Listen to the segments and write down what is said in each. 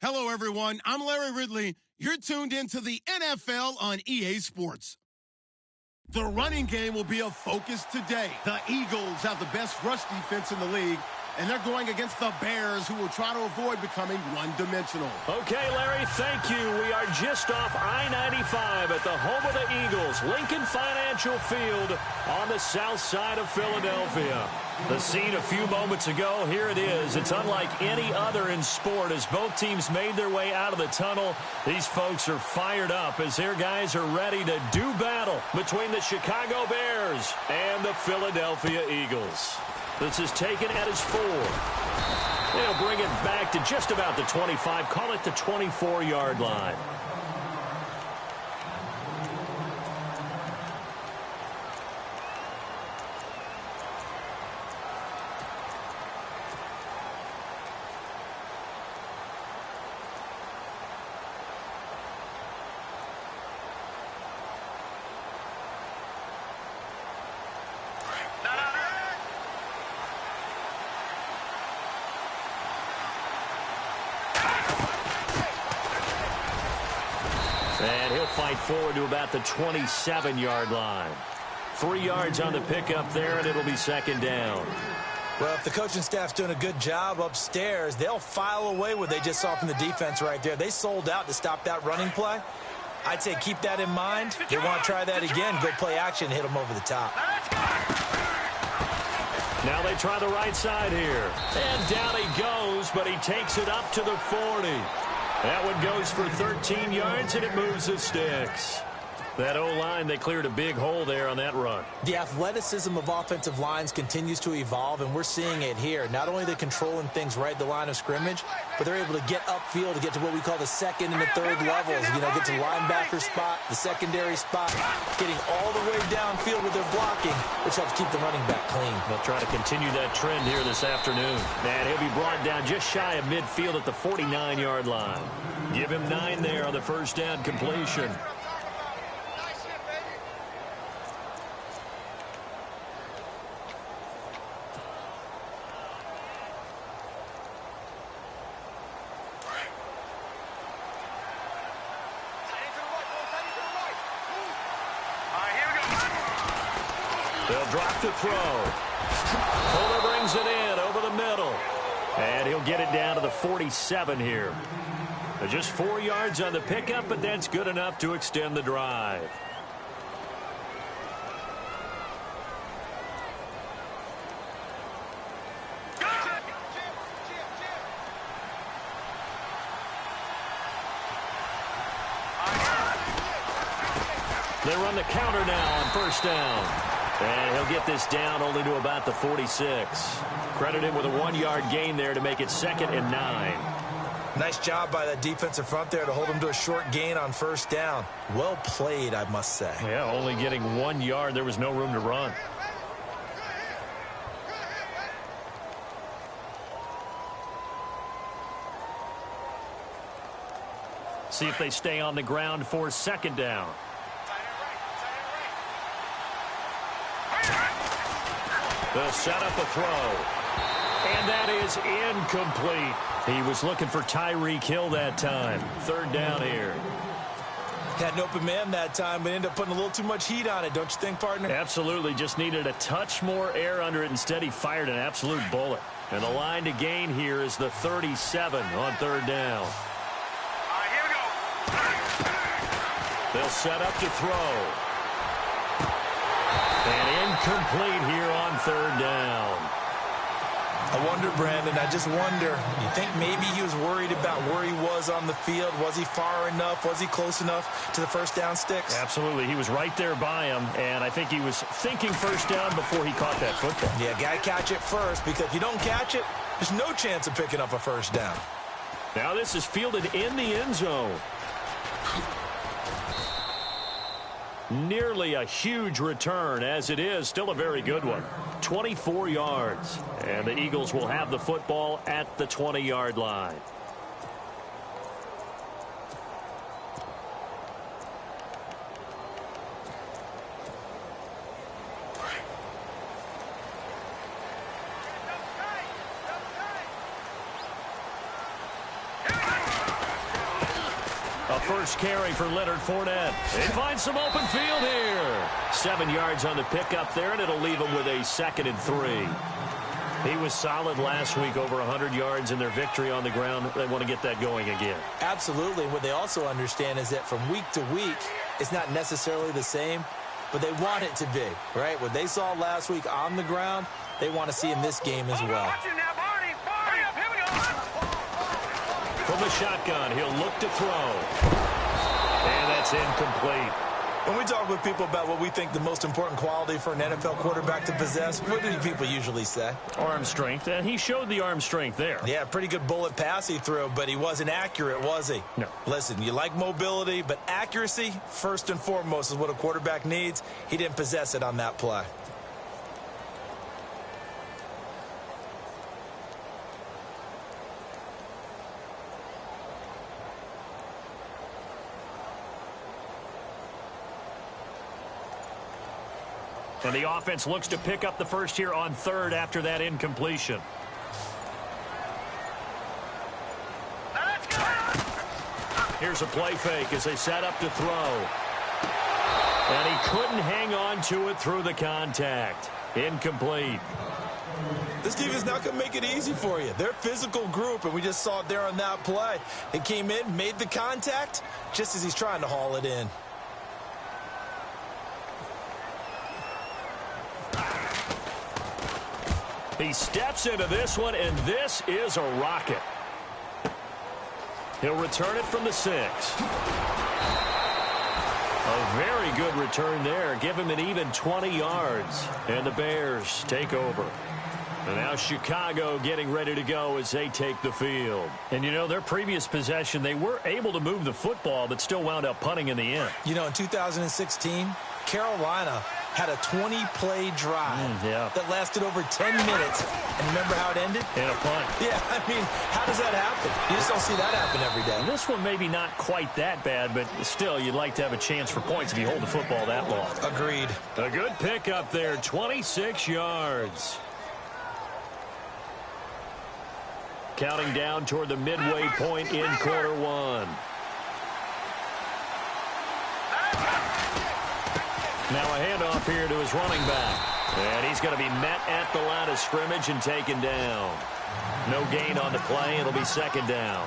Hello, everyone. I'm Larry Ridley. You're tuned into the NFL on EA Sports. The running game will be a focus today. The Eagles have the best rush defense in the league, and they're going against the Bears, who will try to avoid becoming one-dimensional. Okay, Larry, thank you. We are just off I-95 at the home of the Eagles, Lincoln Financial Field on the south side of Philadelphia. The scene a few moments ago, here it is. It's unlike any other in sport as both teams made their way out of the tunnel. These folks are fired up as their guys are ready to do battle between the Chicago Bears and the Philadelphia Eagles. This is taken at his 4. They'll bring it back to just about the 25, call it the 24-yard line. And he'll fight forward to about the 27-yard line. 3 yards on the pickup there, and it'll be second down. Well, if the coaching staff's doing a good job upstairs, they'll file away what they just saw from the defense right there. They sold out to stop that running play. I'd say keep that in mind. If they want to try that again, go play action and hit them over the top. Now they try the right side here. And down he goes, but he takes it up to the 40. That one goes for 13 yards, and it moves the sticks. That O-line, they cleared a big hole there on that run. The athleticism of offensive lines continues to evolve, and we're seeing it here. Not only are they controlling things right at the line of scrimmage, but they're able to get upfield to get to what we call the second and the third levels. You know, get to the linebacker spot, the secondary spot, getting all the way downfield with their blocking, which helps keep the running back clean. They'll try to continue that trend here this afternoon. And he'll be brought down just shy of midfield at the 49-yard line. Give him 9 there on the first down completion. They'll drop the throw. Fuller brings it in over the middle. And he'll get it down to the 47 here. Just 4 yards on the pickup, but that's good enough to extend the drive. They run the counter now on first down. And he'll get this down only to about the 46. Credited with a 1-yard gain there to make it 2nd and 9. Nice job by that defensive front there to hold him to a short gain on first down. Well played, I must say. Yeah, only getting 1 yard. There was no room to run. See if they stay on the ground for second down. They'll set up a throw. And that is incomplete. He was looking for Tyreek Hill that time. Third down here. Had an open man that time, but ended up putting a little too much heat on it, don't you think, partner? Absolutely. Just needed a touch more air under it. Instead, he fired an absolute bullet. And the line to gain here is the 37 on third down. Here we go. They'll set up to throw. And incomplete here on third down. I wonder, Brandon, I just wonder, you think maybe he was worried about where he was on the field? Was he far enough? Was he close enough to the first down sticks? Absolutely. He was right there by him, and I think he was thinking first down before he caught that football. Yeah, got to catch it first, because if you don't catch it, there's no chance of picking up a first down. Now this is fielded in the end zone. Nearly a huge return, as it is still a very good one. 24 yards. And the Eagles will have the football at the 20-yard line. first carry for Leonard Fournette. They find some open field here. 7 yards on the pickup there, and it'll leave them with a 2nd and 3. He was solid last week, over 100 yards in their victory on the ground. They want to get that going again. Absolutely. What they also understand is that from week to week, it's not necessarily the same, but they want it to be, right? What they saw last week on the ground, they want to see in this game as well. From the shotgun, he'll look to throw. And that's incomplete. When we talk with people about what we think the most important quality for an NFL quarterback to possess, what do people usually say? Arm strength, and he showed the arm strength there. Yeah, pretty good bullet pass he threw, but he wasn't accurate, was he? No. Listen, you like mobility, but accuracy, first and foremost, is what a quarterback needs. He didn't possess it on that play. And the offense looks to pick up the first here on 3rd after that incompletion. Here's a play fake as they set up to throw. And he couldn't hang on to it through the contact. Incomplete. This team is not going to make it easy for you. They're a physical group, and we just saw it there on that play. They came in, made the contact, just as he's trying to haul it in. He steps into this one, and this is a rocket. He'll return it from the 6. A very good return there. Give him an even 20 yards. And the Bears take over. And now Chicago getting ready to go as they take the field. And, you know, their previous possession, they were able to move the football, but still wound up punting in the end. You know, in 2016, Carolina had a 20-play drive that lasted over 10 minutes. And remember how it ended? In a punt. Yeah, I mean, how does that happen? You just don't see that happen every day. And this one maybe not quite that bad, but still, you'd like to have a chance for points if you hold the football that long. Agreed. A good pickup there, 26 yards. Counting down toward the midway point in quarter 1. Now a handoff here to his running back. And he's going to be met at the line of scrimmage and taken down. No gain on the play. It'll be 2nd down.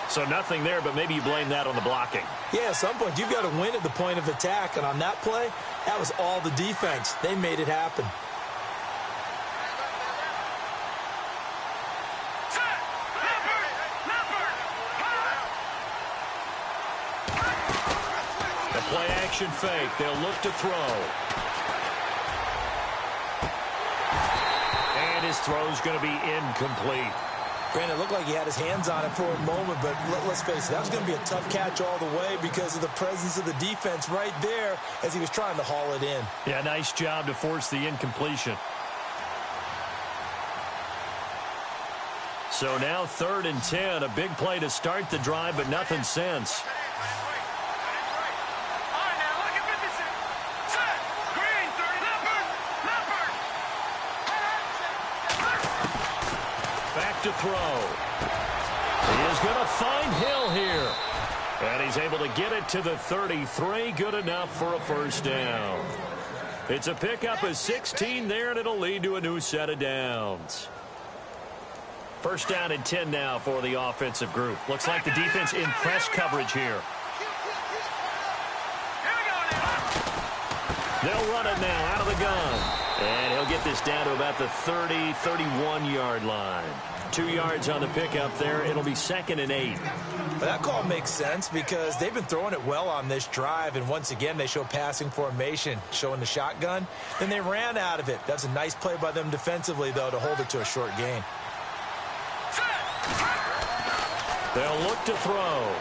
So nothing there, but maybe you blame that on the blocking. Yeah, at some point you've got to win at the point of attack. And on that play, that was all the defense. They made it happen. Play action fake. They'll look to throw. And his throw's going to be incomplete. Brandon, it looked like he had his hands on it for a moment, but let's face it, that was going to be a tough catch all the way because of the presence of the defense right there as he was trying to haul it in. Yeah, nice job to force the incompletion. So now 3rd and 10. A big play to start the drive, but nothing since. To throw. He is going to find Hill here. And he's able to get it to the 33. Good enough for a first down. It's a pickup of 16 there, and it'll lead to a new set of downs. First down and 10 now for the offensive group. Looks like the defense in press coverage here. They'll run it now out of the gun. And he'll get this down to about the 30, 31-yard line. 2 yards on the pickup there. It'll be 2nd and 8. But that call makes sense because they've been throwing it well on this drive. And once again, they show passing formation, showing the shotgun. Then they ran out of it. That's a nice play by them defensively, though, to hold it to a short gain. They'll look to throw.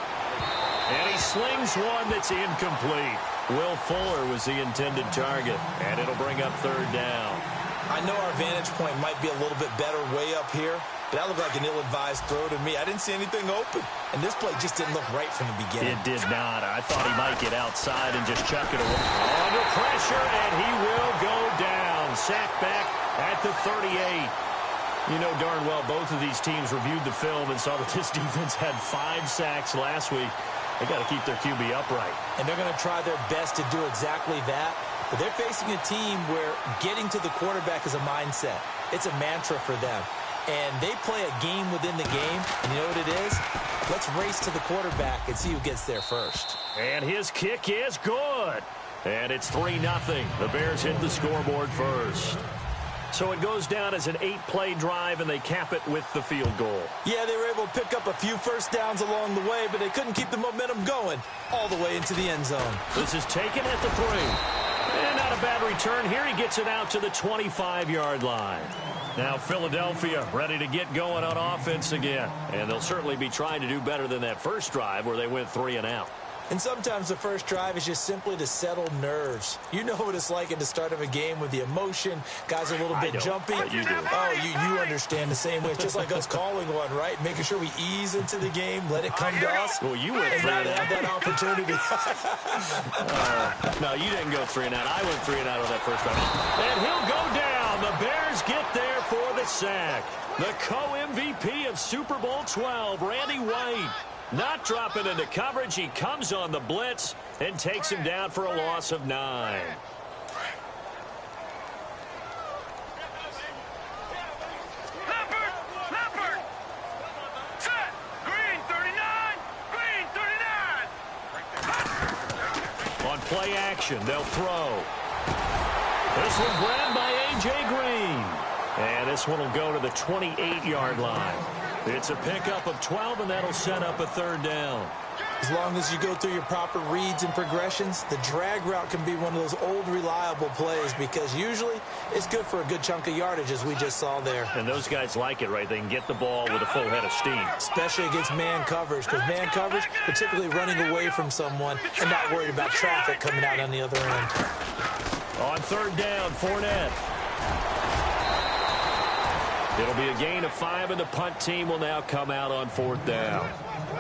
And he slings one that's incomplete. Will Fuller was the intended target. And it'll bring up 3rd down. I know our vantage point might be a little bit better way up here, but that looked like an ill-advised throw to me. I didn't see anything open, and this play just didn't look right from the beginning. It did not. I thought he might get outside and just chuck it away. Under pressure, and he will go down. Sacked back at the 38. You know darn well both of these teams reviewed the film and saw that this defense had 5 sacks last week. They got to keep their QB upright. And they're going to try their best to do exactly that. But they're facing a team where getting to the quarterback is a mindset. It's a mantra for them. And they play a game within the game. And you know what it is? Let's race to the quarterback and see who gets there first. And his kick is good. And it's 3-0. The Bears hit the scoreboard first. So it goes down as an 8-play drive, and they cap it with the field goal. Yeah, they were able to pick up a few first downs along the way, but they couldn't keep the momentum going all the way into the end zone. This is taken at the 3. And not a bad return here. He gets it out to the 25-yard line. Now Philadelphia ready to get going on offense again. And they'll certainly be trying to do better than that first drive where they went 3 and out. And sometimes the first drive is just simply to settle nerves. You know what it's like at the start of a game with the emotion. Guys are a little bit jumpy. You do. Oh, you understand the same way. It's just like us calling one, right? Making sure we ease into the game, let it come to us. Well, you went 3 and out. Have that opportunity. No, you didn't go 3 and out. I went 3 and out on that first drive. And he'll go down. The Bears get there for the sack. The co-MVP of Super Bowl 12, Randy White. Not dropping into coverage. He comes on the blitz and takes him down for a loss of 9. Leopard! Set! Green 39! Green 39! On play action, they'll throw. This one grabbed by A.J. Green. And this one will go to the 28-yard line. It's a pickup of 12, and that'll set up a 3rd down. As long as you go through your proper reads and progressions, the drag route can be one of those old reliable plays because usually it's good for a good chunk of yardage, as we just saw there. And those guys like it, right? They can get the ball with a full head of steam. Especially against man coverage, because man coverage, particularly running away from someone and not worried about traffic coming out on the other end. On 3rd down, Fournette. It'll be a gain of 5, and the punt team will now come out on 4th down.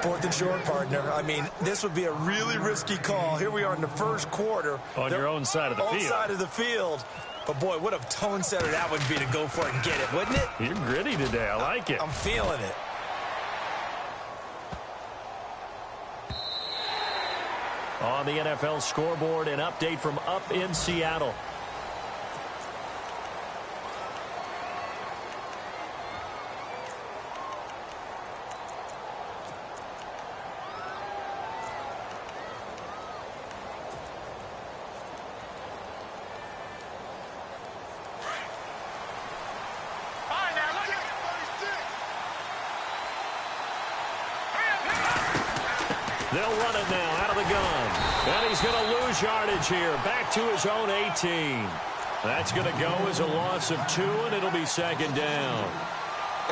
4th and short, partner. I mean, this would be a really risky call. Here we are in the first quarter. On your own side of the field. Own side of the field. But, boy, what a tone setter that would be to go for it and get it, wouldn't it? You're gritty today. I like it. I'm feeling it. On the NFL scoreboard, an update from up in Seattle. They'll run it now out of the gun. And he's going to lose yardage here. Back to his own 18. That's going to go as a loss of 2, and it'll be 2nd down.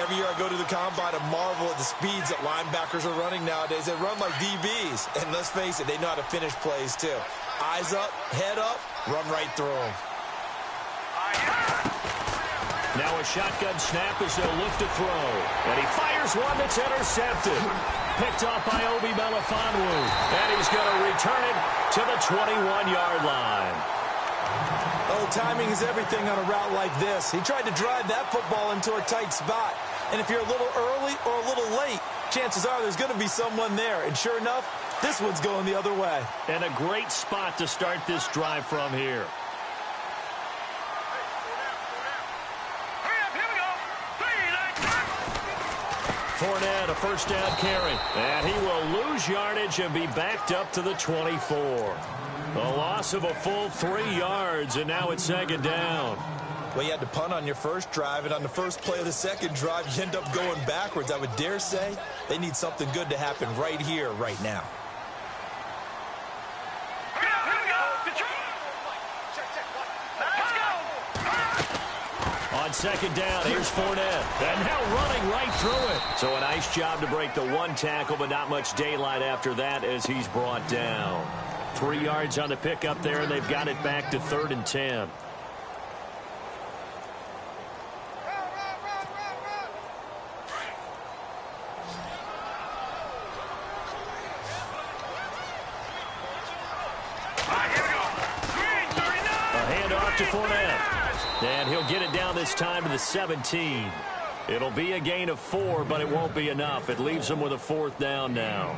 Every year I go to the combine and marvel at the speeds that linebackers are running nowadays. They run like DBs. And let's face it, they know how to finish plays too. Eyes up, head up, run right through them. Now a shotgun snap as they'll look to throw. And he fires one that's intercepted. Picked off by Obi Melifonwu. And he's going to return it to the 21-yard line. Oh, timing is everything on a route like this. He tried to drive that football into a tight spot. And if you're a little early or a little late, chances are there's going to be someone there. And sure enough, this one's going the other way. And a great spot to start this drive from here. Fournette, a 1st down carry. And he will lose yardage and be backed up to the 24. A loss of a full 3 yards, and now it's 2nd down. Well, you had to punt on your first drive, and on the first play of the second drive, you end up going backwards. I would dare say they need something good to happen right here, right now. On 2nd down, here's Fournette. And now running right through it. So a nice job to break the 1 tackle, but not much daylight after that as he's brought down. 3 yards on the pickup there, and they've got it back to 3rd and 10. A handoff to Fournette. And he'll get it down this time to the 17. It'll be a gain of 4, but it won't be enough. It leaves him with a 4th down now.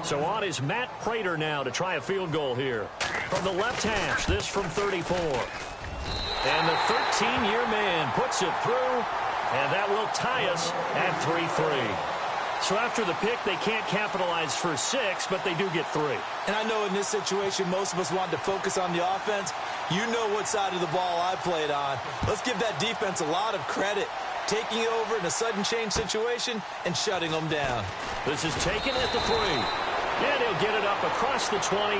So on is Matt Prater now to try a field goal here. From the left hash, this from 34. And the 13-year man puts it through, and that will tie us at 3-3. So after the pick, they can't capitalize for 6, but they do get 3. And I know in this situation, most of us want to focus on the offense. You know what side of the ball I played on. Let's give that defense a lot of credit, taking it over in a sudden change situation and shutting them down. This is taken at the 3. And he'll get it up across the 20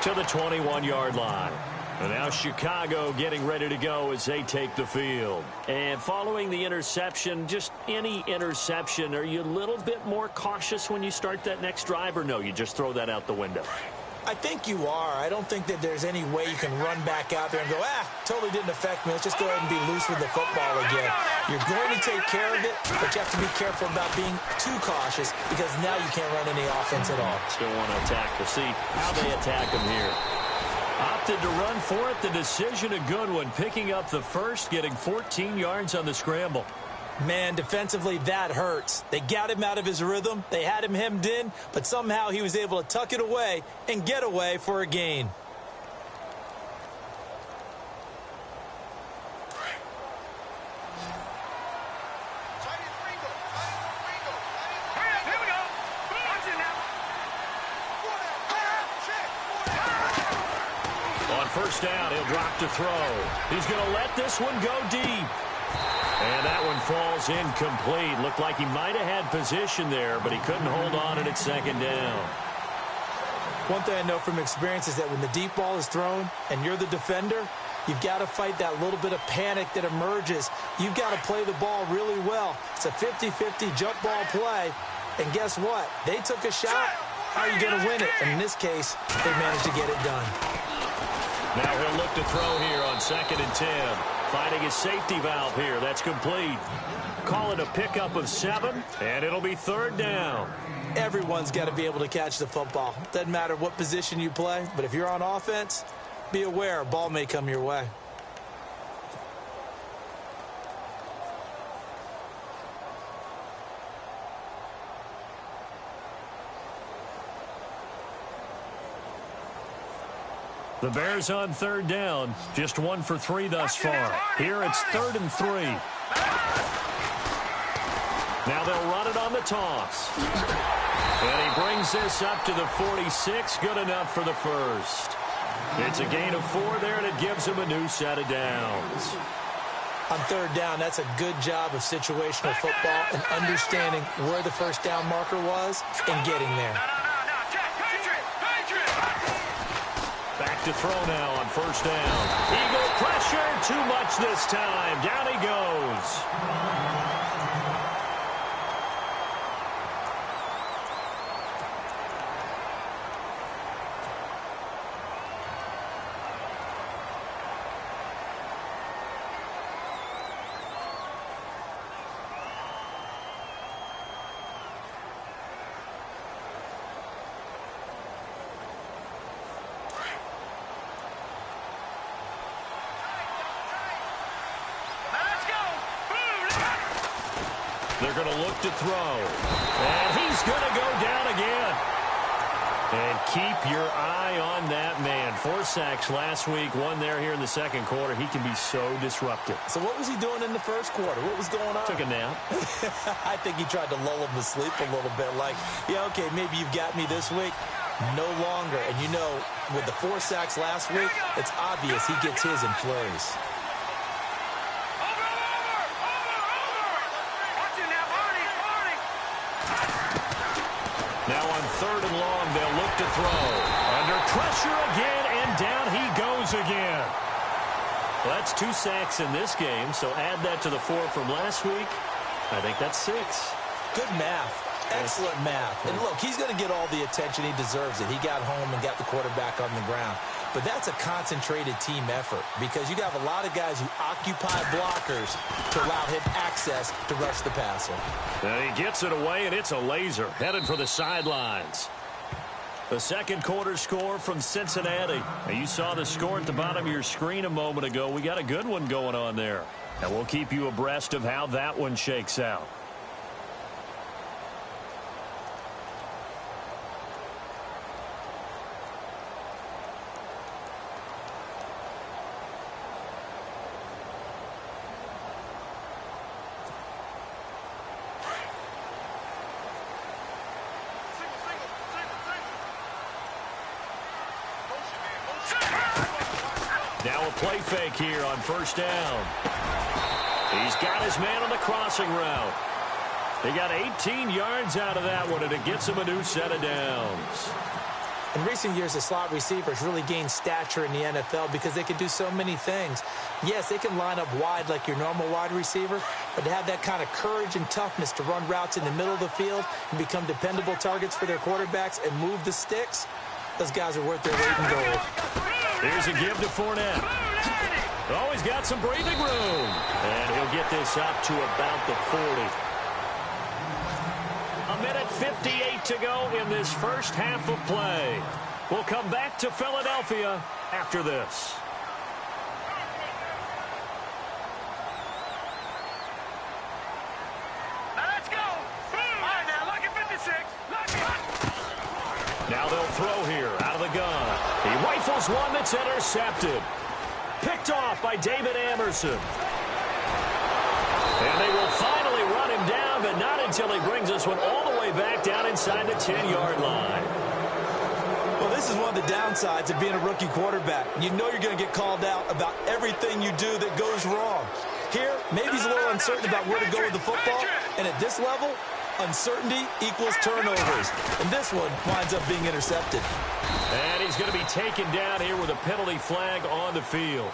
to the 21-yard line. And now Chicago getting ready to go as they take the field. And following the interception, just any interception, are you a little bit more cautious when you start that next drive, or no, you just throw that out the window? I think you are. I don't think that there's any way you can run back out there and go, totally didn't affect me. Let's just go ahead and be loose with the football again. You're going to take care of it, but you have to be careful about being too cautious because now you can't run any offense at all. Still want to attack. We'll see how they attack them here. Opted to run for it. The decision a good one. Picking up the first, getting 14 yards on the scramble. Man, defensively, that hurts. They got him out of his rhythm. They had him hemmed in, but somehow he was able to tuck it away and get away for a gain. First down, he'll drop to throw. He's going to let this one go deep. And that one falls incomplete. Looked like he might have had position there, but he couldn't hold on at second down. One thing I know from experience is that when the deep ball is thrown and you're the defender, you've got to fight that little bit of panic that emerges. You've got to play the ball really well. It's a 50-50 jump ball play. And guess what? They took a shot. How are you going to win it? And in this case, they managed to get it done. Now he'll look to throw here on 2nd and 10. Finding his safety valve here. That's complete. Call it a pickup of 7, and it'll be 3rd down. Everyone's got to be able to catch the football. Doesn't matter what position you play, but if you're on offense, be aware a ball may come your way. The Bears on 3rd down. Just 1 for 3 thus far. Here it's 3rd and 3. Now they'll run it on the toss. And he brings this up to the 46. Good enough for the first. It's a gain of 4 there, and it gives him a new set of downs. On 3rd down, that's a good job of situational football and understanding where the first down marker was and getting there. Back to throw now on 1st down. Eagle pressure, too much this time. Down he goes. They're going to look to throw. And he's going to go down again. And keep your eye on that man. 4 sacks last week, 1 there here in the 2nd quarter. He can be so disruptive. So what was he doing in the 1st quarter? What was going on? Took a nap. I think he tried to lull him to sleep a little bit. Like, yeah, okay, maybe you've got me this week. No longer. And you know, with the 4 sacks last week, it's obvious he gets his in flurries. Now on 3rd and long, they'll look to throw. Under pressure again, and down he goes again. Well, that's 2 sacks in this game, so add that to the 4 from last week. I think that's 6. Good math. Excellent math. And look, he's going to get all the attention he deserves it. He got home and got the quarterback on the ground. But that's a concentrated team effort because you got a lot of guys who occupy blockers to allow him access to rush the passer. And he gets it away, and it's a laser headed for the sidelines. The 2nd quarter score from Cincinnati. Now, you saw the score at the bottom of your screen a moment ago. We got a good one going on there. And we'll keep you abreast of how that one shakes out. play fake here on first down. He's got his man on the crossing route. He got 18 yards out of that one, and it gets him a new set of downs. In recent years, the slot receivers really gained stature in the NFL because they can do so many things. Yes, they can line up wide like your normal wide receiver, but to have that kind of courage and toughness to run routes in the middle of the field and become dependable targets for their quarterbacks and move the sticks, those guys are worth their weight in gold. Here's a give to Fournette. Oh, he's got some breathing room. And he'll get this up to about the 40. A minute 58 to go in this first half of play. We'll come back to Philadelphia after this. Let's go. All right, now, lucky 56. Lucky. Now they'll throw here out of the gun. He rifles one that's intercepted. Picked off by David Amerson. And they will finally run him down, but not until he brings this one all the way back down inside the 10-yard line. Well, this is one of the downsides of being a rookie quarterback. You know you're going to get called out about everything you do that goes wrong. Here, maybe he's a little uncertain about where to go with the football, and at this level, uncertainty equals turnovers. And this one winds up being intercepted. And he's going to be taken down here with a penalty flag on the field.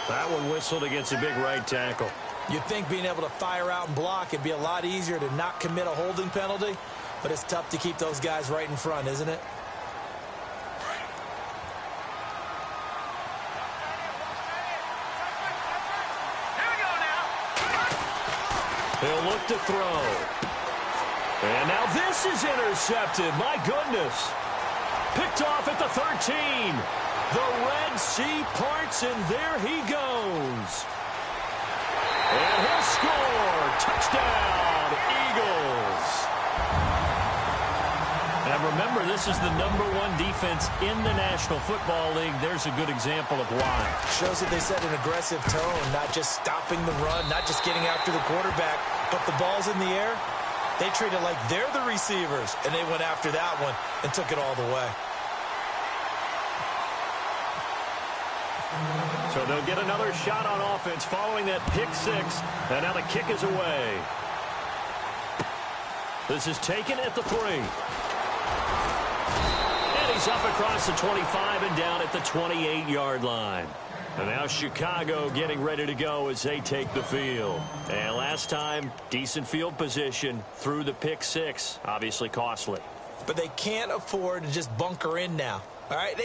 That one whistled against a big right tackle. You'd think being able to fire out and block it'd be a lot easier to not commit a holding penalty, but it's tough to keep those guys right in front, isn't it? Here we go now. He'll look to throw. And now this is intercepted. My goodness. Picked off at the 13. The Red Sea parts, and there he goes. And he'll score. Touchdown, Eagles. And remember, this is the #1 defense in the National Football League. There's a good example of why. Shows that they set an aggressive tone, not just stopping the run, not just getting after the quarterback, but the ball's in the air. They treat it like they're the receivers, and they went after that one and took it all the way. So they'll get another shot on offense following that pick six. And now the kick is away. This is taken at the 3. And he's up across the 25 and down at the 28-yard line. And now Chicago getting ready to go as they take the field. And last time, decent field position through the pick six. Obviously costly. But they can't afford to just bunker in now. All right,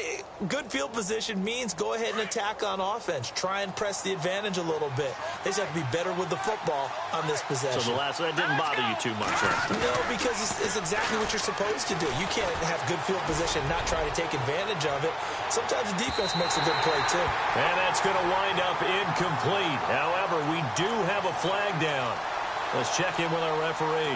good field position means go ahead and attack on offense. Try and press the advantage a little bit. They just have to be better with the football on this possession. So that didn't bother you too much last time? No, because it's exactly what you're supposed to do. You can't have good field position and not try to take advantage of it. Sometimes the defense makes a good play, too. And that's going to wind up incomplete. However, we do have a flag down. Let's check in with our referee.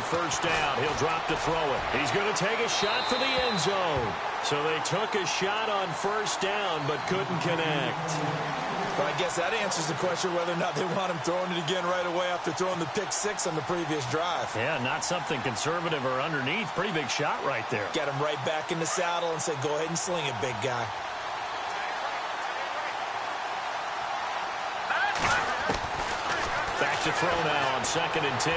First down. He'll drop to throw it. He's going to take a shot for the end zone. So they took a shot on first down but couldn't connect. Well, I guess that answers the question whether or not they want him throwing it again right away after throwing the pick six on the previous drive. Yeah, not something conservative or underneath. Pretty big shot right there. Get him right back in the saddle and say, go ahead and sling it, big guy. Back to throw now on 2nd and 10.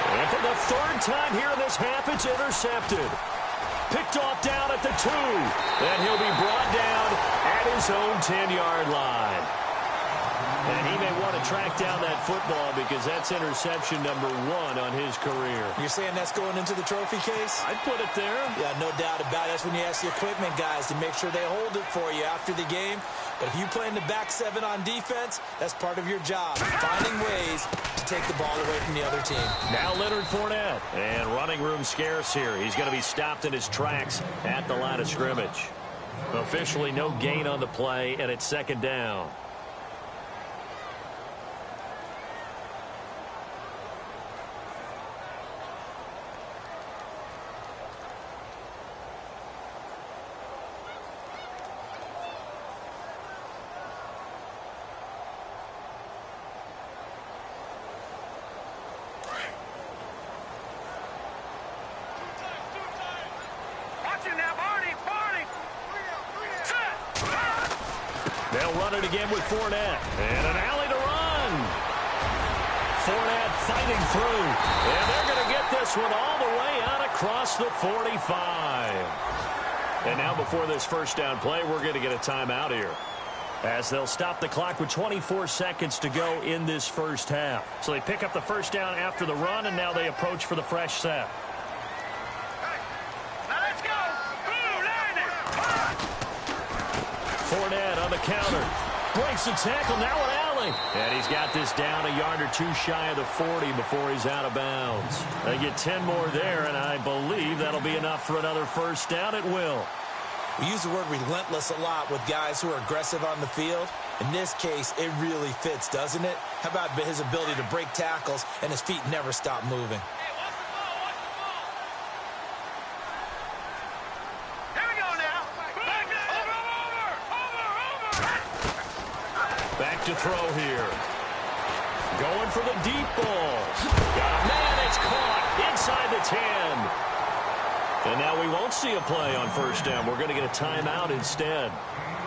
And for the 3rd time here in this half, it's intercepted. Picked off down at the 2. And he'll be brought down at his own 10-yard line. And he may want to track down that football because that's interception number 1 on his career. You're saying that's going into the trophy case? I'd put it there. Yeah, no doubt about it. That's when you ask the equipment guys to make sure they hold it for you after the game. But if you play in the back 7 on defense, that's part of your job, finding ways to take the ball away from the other team. Now Leonard Fournette, and running room scarce here. He's going to be stopped in his tracks at the line of scrimmage. Officially no gain on the play, and it's 2nd down. they'll run it again with Fournette. And an alley to run. Fournette fighting through. And they're going to get this one all the way out across the 45. And now before this first down play, we're going to get a timeout here, as they'll stop the clock with 24 seconds to go in this first half. So they pick up the first down after the run, and now they approach for the fresh set. Now let's go. Boom, line it. Fournette on the counter. Breaks the tackle, now an alley. And he's got this down a yard or two shy of the 40 before he's out of bounds. They get 10 more there, and I believe that'll be enough for another first down. It will. We use the word relentless a lot with guys who are aggressive on the field. In this case, it really fits, doesn't it? How about his ability to break tackles and his feet never stop moving? Here we go now. Back over. Back to throw here. Going for the deep ball. Got a man, it's caught inside the 10. And now we won't see a play on first down. We're going to get a timeout instead,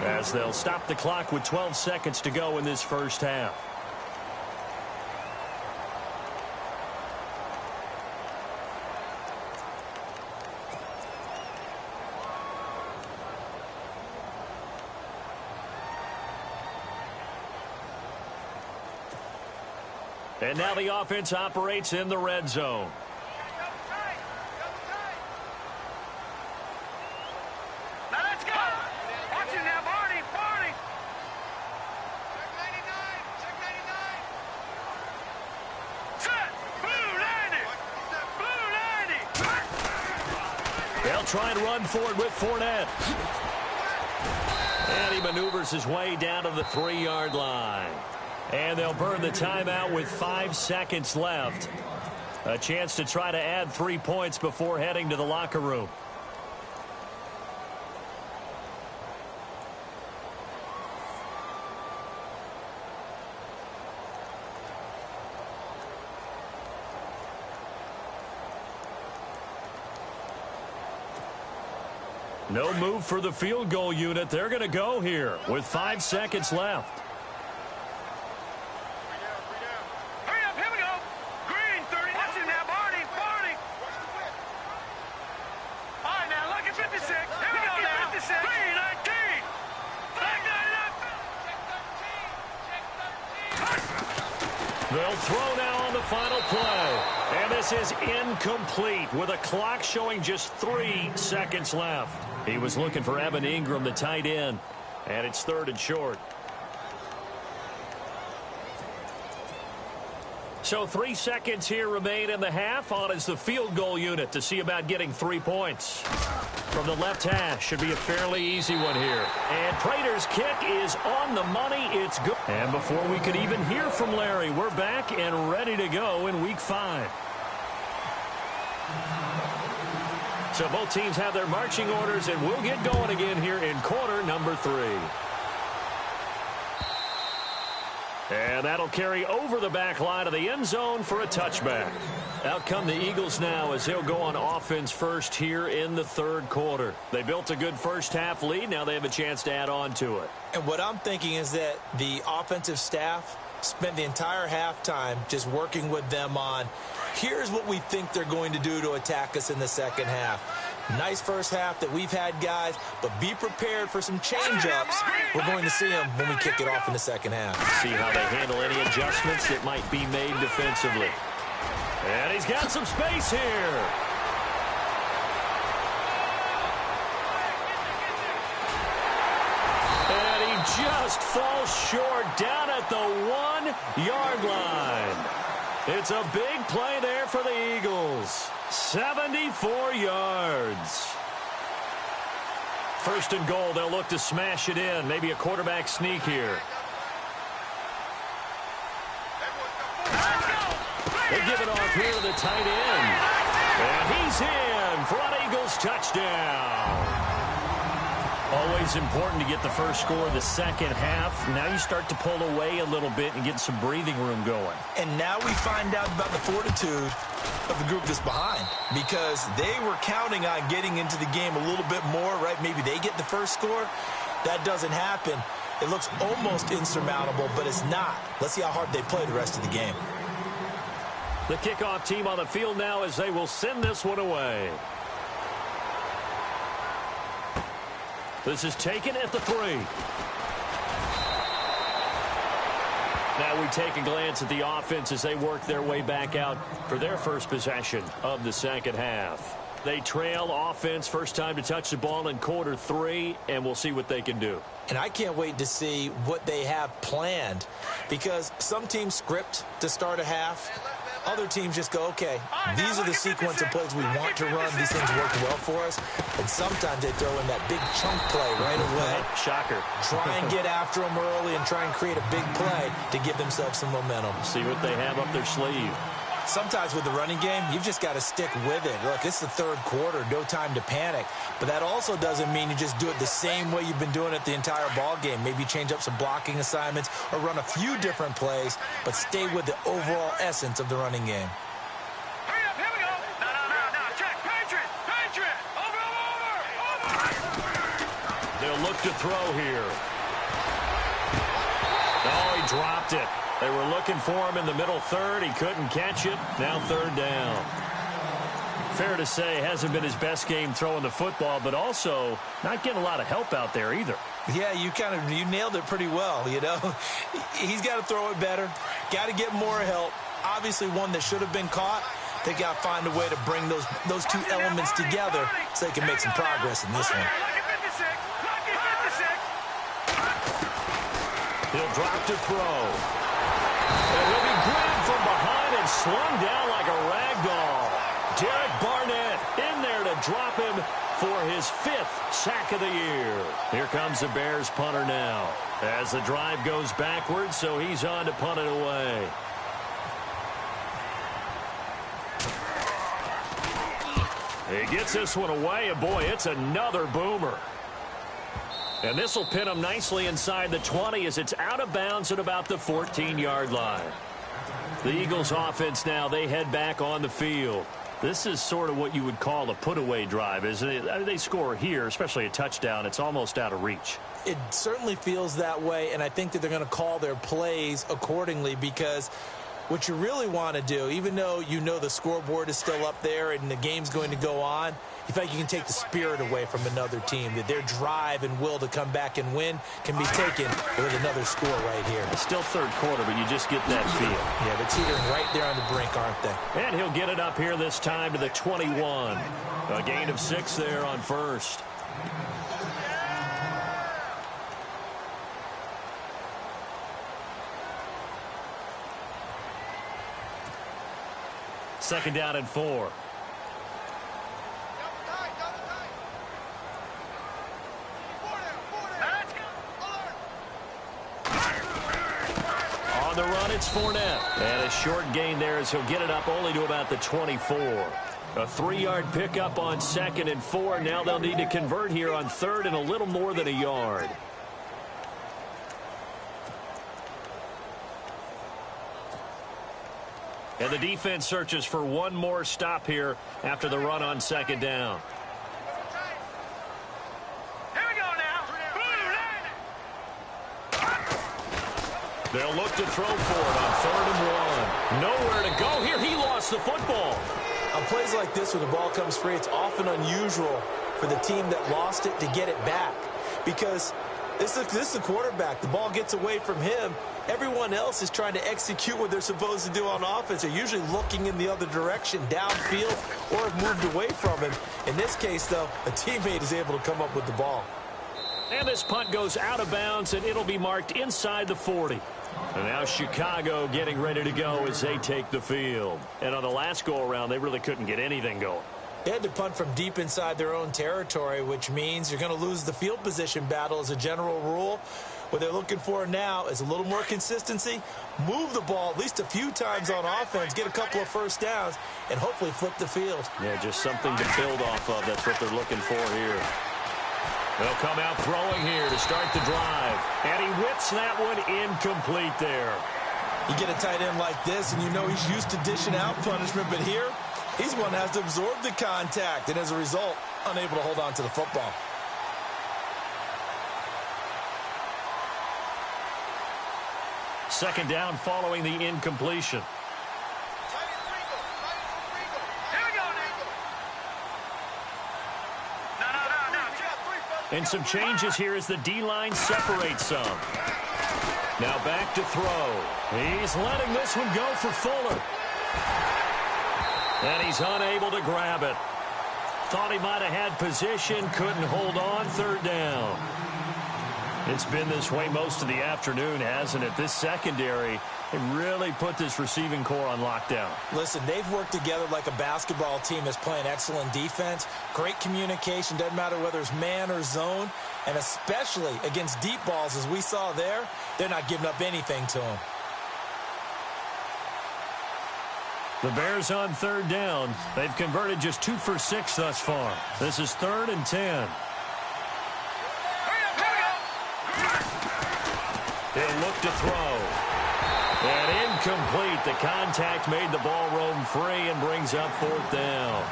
as they'll stop the clock with 12 seconds to go in this first half. And now the offense operates in the red zone. Try and run for it with Fournette. And he maneuvers his way down to the 3-yard line. And they'll burn the timeout with 5 seconds left. A chance to try to add 3 points before heading to the locker room. No move for the field goal unit. They're going to go here with 5 seconds left. Hurry up, here we go. Green, 30. Watch it now, Barney. All right, now, look at 56. Here we go now. 56. Green, 19. Flag 99. They'll throw now on the final play. And this is incomplete with a clock showing just 3 seconds left. He was looking for Evan Ingram, the tight end, and it's 3rd and short. So 3 seconds here remain in the half. On is the field goal unit to see about getting 3 points. From the left hash, should be a fairly easy one here. And Prater's kick is on the money. It's good. And before we could even hear from Larry, we're back and ready to go in Week 5. So both teams have their marching orders, and we'll get going again here in quarter number 3. And that'll carry over the back line of the end zone for a touchback. Out come the Eagles now as they'll go on offense first here in the 3rd quarter. They built a good first half lead. Now they have a chance to add on to it. And what I'm thinking is that the offensive staff spent the entire halftime just working with them on, here's what we think they're going to do to attack us in the second half. Nice first half that we've had, guys, but be prepared for some change-ups. We're going to see them when we kick it off in the second half. See how they handle any adjustments that might be made defensively. And he's got some space here. And he just falls short down at the 1-yard line. It's a big play there for the Eagles. 74 yards. 1st and goal, they'll look to smash it in. Maybe a quarterback sneak here. They give it off here to the tight end. And he's in for an Eagles touchdown. Always important to get the first score of the second half. Now you start to pull away a little bit and get some breathing room going. And now we find out about the fortitude of the group that's behind, because they were counting on getting into the game a little bit more, right? Maybe they get the first score. That doesn't happen. It looks almost insurmountable, but it's not. Let's see how hard they play the rest of the game. The kickoff team on the field now as they will send this one away. This is taken at the 3. Now we take a glance at the offense as they work their way back out for their first possession of the second half. They trail offense, first time to touch the ball in quarter 3, and we'll see what they can do. And I can't wait to see what they have planned, because some teams script to start a half. Other teams just go, okay, these are the sequence of plays we want to run. These things work well for us. And sometimes they throw in that big chunk play right away. Shocker. Try and get after them early and try and create a big play to give themselves some momentum. See what they have up their sleeve. Sometimes with the running game, you've just got to stick with it. Look, it's the third quarter, no time to panic. But that also doesn't mean you just do it the same way you've been doing it the entire ball game. Maybe change up some blocking assignments or run a few different plays, but stay with the overall essence of the running game. Hurry up, here we go. No, check. Patriot. Over. They'll look to throw here. Oh, he dropped it. They were looking for him in the middle third. He couldn't catch it. Now third down. Fair to say, hasn't been his best game throwing the football, but also not getting a lot of help out there either. Yeah, you nailed it pretty well, you know. He's got to throw it better. Got to get more help. Obviously one that should have been caught. They got to find a way to bring those two elements together so they can make some progress in this one. He'll drop to throw. And he'll be grabbed from behind and slung down like a rag doll. Derek Barnett in there to drop him for his 5th sack of the year. Here comes the Bears punter now as the drive goes backwards, so he's on to punt it away. He gets this one away, and boy, it's another boomer. And this will pin him nicely inside the 20 as it's out of bounds at about the 14-yard line. The Eagles offense now, they head back on the field. This is sort of what you would call a put-away drive, isn't it? I mean, they score here, especially a touchdown. It's almost out of reach. It certainly feels that way, and I think that they're going to call their plays accordingly, because what you really want to do, even though you know the scoreboard is still up there and the game's going to go on, you feel like you can take the spirit away from another team, that their drive and will to come back and win can be taken with another score right here. It's still third quarter, but you just get that feel. Yeah, they're teetering right there on the brink, aren't they? And he'll get it up here this time to the 21. A gain of 6 there on first. Second down and 4. On the run, it's Fournette. And a short gain there as he'll get it up only to about the 24. A 3-yard pickup on 2nd and 4. Now they'll need to convert here on 3rd and a little more than a yard. And the defense searches for one more stop here after the run on 2nd down. Here we go now. They'll look to throw for it on 3rd and 1. Nowhere to go here. He lost the football. On plays like this, when the ball comes free, it's often unusual for the team that lost it to get it back, because this is the quarterback. The ball gets away from him. Everyone else is trying to execute what they're supposed to do on offense. They're usually looking in the other direction, downfield, or have moved away from him. In this case, though, a teammate is able to come up with the ball. And this punt goes out of bounds, and it'll be marked inside the 40. And now Chicago getting ready to go as they take the field. And on the last go-around, they really couldn't get anything going. They had to punt from deep inside their own territory, which means you're going to lose the field position battle as a general rule. What they're looking for now is a little more consistency, move the ball at least a few times on offense, get a couple of first downs, and hopefully flip the field. Yeah, just something to build off of. That's what they're looking for here. They'll come out throwing here to start the drive. And he whips that one incomplete there. You get a tight end like this, and you know he's used to dishing out punishment, but here, he's one that has to absorb the contact, and as a result, unable to hold on to the football. Second down following the incompletion. And some changes here as the D-line separates some. Now back to throw. He's letting this one go for Fuller. And he's unable to grab it. Thought he might have had position, couldn't hold on, third down. It's been this way most of the afternoon, hasn't it? This secondary, it really put this receiving core on lockdown. Listen, they've worked together like a basketball team that's playing excellent defense. Great communication, doesn't matter whether it's man or zone. And especially against deep balls, as we saw there, they're not giving up anything to them. The Bears on third down. They've converted just 2 for 6 thus far. This is 3rd and 10. He'll look to throw. And incomplete. The contact made the ball roam free and brings up 4th down.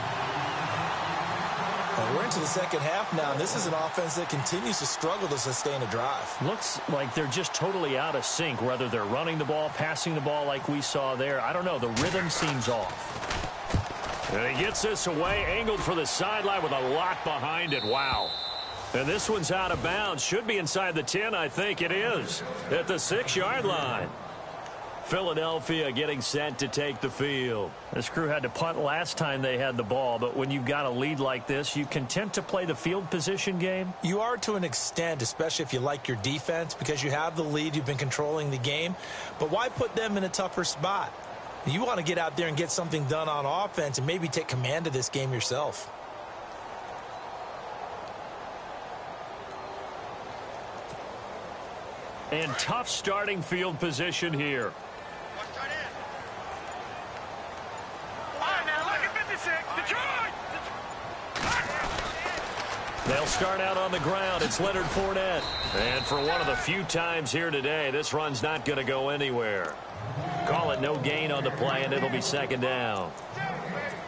And we're into the second half now, and this is an offense that continues to struggle to sustain a drive. Looks like they're just totally out of sync, whether they're running the ball, passing the ball like we saw there. I don't know. The rhythm seems off. And he gets this away, angled for the sideline with a lot behind it. Wow. And this one's out of bounds. Should be inside the 10, I think it is, at the 6-yard line. Philadelphia getting set to take the field. This crew had to punt last time they had the ball, but when you've got a lead like this, you content to play the field position game? You are to an extent, especially if you like your defense, because you have the lead, you've been controlling the game. But why put them in a tougher spot? You want to get out there and get something done on offense and maybe take command of this game yourself. And tough starting field position here. They'll start out on the ground. It's Leonard Fournette. And for one of the few times here today, this run's not going to go anywhere. Call it no gain on the play, and it'll be 2nd down.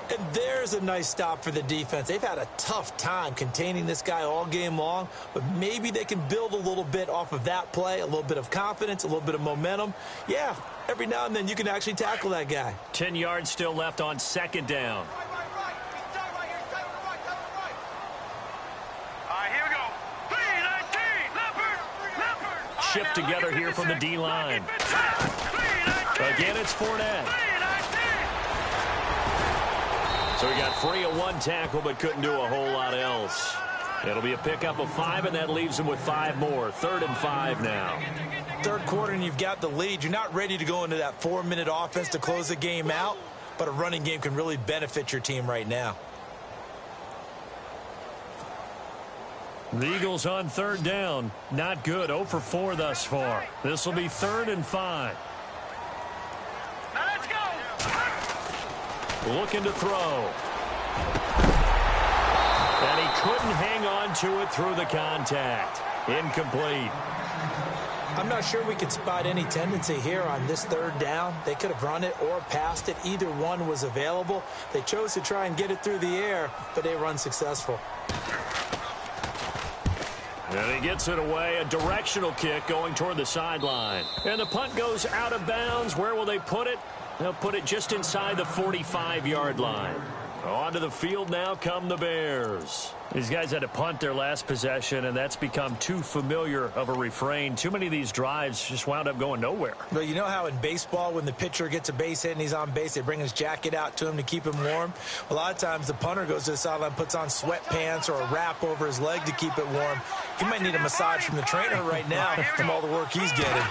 And there's a nice stop for the defense. They've had a tough time containing this guy all game long, but maybe they can build a little bit off of that play, a little bit of confidence, a little bit of momentum. Yeah, every now and then you can actually tackle that guy. 10 yards still left on 2nd down. Shift together here from the D-line. Again, it's Fournette. So he got free of 1 tackle, but couldn't do a whole lot else. It'll be a pickup of 5, and that leaves him with 5 more. 3rd and 5 now. Third quarter, and you've got the lead. You're not ready to go into that 4-minute offense to close the game out, but a running game can really benefit your team right now. The Eagles on 3rd down. Not good. 0 for 4 thus far. This will be 3rd and 5. Now let's go. Looking to throw. And he couldn't hang on to it through the contact. Incomplete. I'm not sure we could spot any tendency here on this 3rd down. They could have run it or passed it. Either one was available. They chose to try and get it through the air, but they were unsuccessful. And he gets it away, a directional kick going toward the sideline. And the punt goes out of bounds. Where will they put it? They'll put it just inside the 45-yard line. Onto the field now come the Bears. These guys had to punt their last possession, and that's become too familiar of a refrain. Too many of these drives just wound up going nowhere. Well, you know how in baseball, when the pitcher gets a base hit and he's on base, they bring his jacket out to him to keep him warm? A lot of times the punter goes to the sideline, puts on sweatpants or a wrap over his leg to keep it warm. He might need a massage from the trainer right now from all the work he's getting.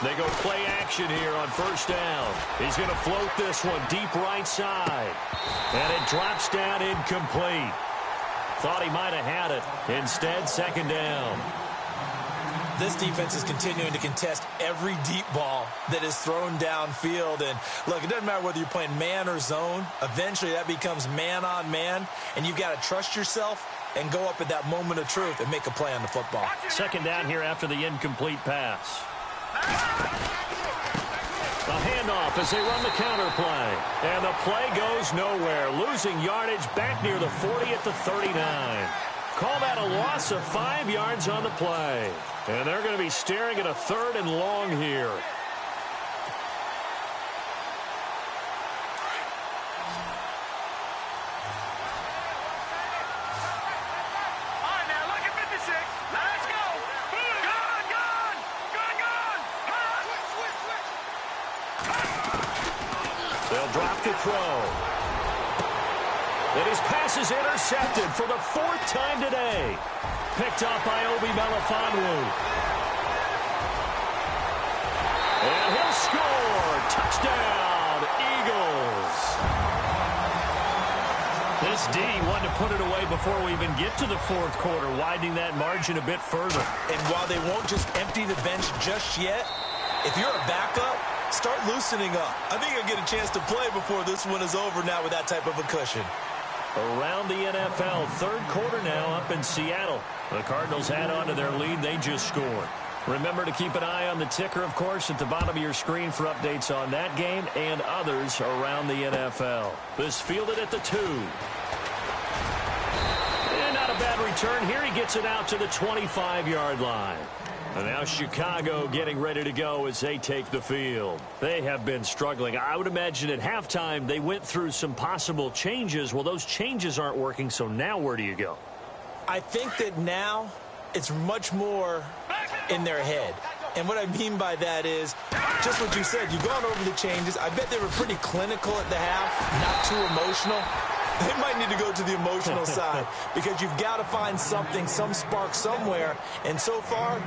They go play action here on 1st down. He's going to float this one deep right side. And it drops down incomplete. Thought he might have had it. Instead, 2nd down. This defense is continuing to contest every deep ball that is thrown downfield. And look, it doesn't matter whether you're playing man or zone. Eventually that becomes man on man. And you've got to trust yourself and go up at that moment of truth and make a play on the football. 2nd down here after the incomplete pass. A handoff as they run the counter play. And the play goes nowhere. Losing yardage back near the 40 at the 39. call that a loss of 5 yards on the play. And they're going to be staring at a 3rd and long here. They'll drop the throw. And his pass is intercepted for the 4th time today. Picked up by Obi Melifonwu. And he'll score. Touchdown, Eagles. This D wanted to put it away before we even get to the 4th quarter, widening that margin a bit further. And while they won't just empty the bench just yet, if you're a backup, start loosening up. I think you'll get a chance to play before this one is over now with that type of a cushion. Around the NFL, 3rd quarter now up in Seattle. The Cardinals add on to their lead. They just scored. Remember to keep an eye on the ticker, of course, at the bottom of your screen for updates on that game and others around the NFL. This fielded at the 2. And not a bad return here. He gets it out to the 25-yard line. And now Chicago getting ready to go as they take the field. They have been struggling. I would imagine at halftime they went through some possible changes. Well, those changes aren't working, so now where do you go? I think that now it's much more in their head. And what I mean by that is just what you said. You've gone over the changes. I bet they were pretty clinical at the half, not too emotional. They might need to go to the emotional side because you've got to find something, some spark somewhere. And so far,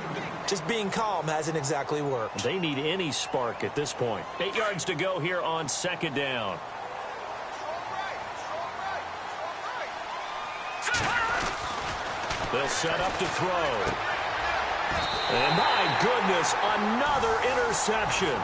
just being calm hasn't exactly worked. They need any spark at this point. 8 yards to go here on 2nd down. They'll set up to throw. And my goodness, another interception.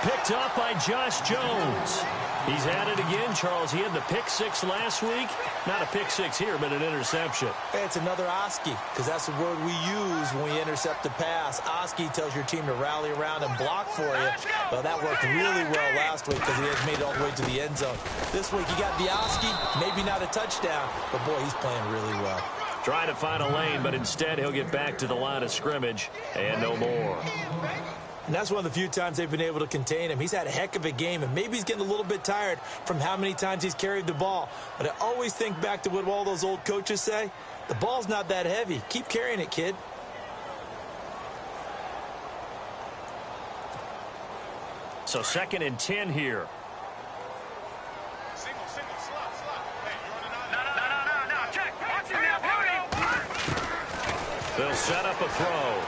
Picked up by Josh Jones. He's had it again, Charles. He had the pick 6 last week. Not a pick 6 here, but an interception. Hey, it's another Oski, because that's the word we use when we intercept a pass. Oski tells your team to rally around and block for you. Well, that worked really well last week because he had made it all the way to the end zone. This week, he got the Oski, maybe not a touchdown, but boy, he's playing really well. Trying to find a lane, but instead he'll get back to the line of scrimmage and no more. And that's one of the few times they've been able to contain him. He's had a heck of a game, and maybe he's getting a little bit tired from how many times he's carried the ball. But I always think back to what all those old coaches say. The ball's not that heavy. Keep carrying it, kid. So 2nd and 10 here. They'll set up a throw.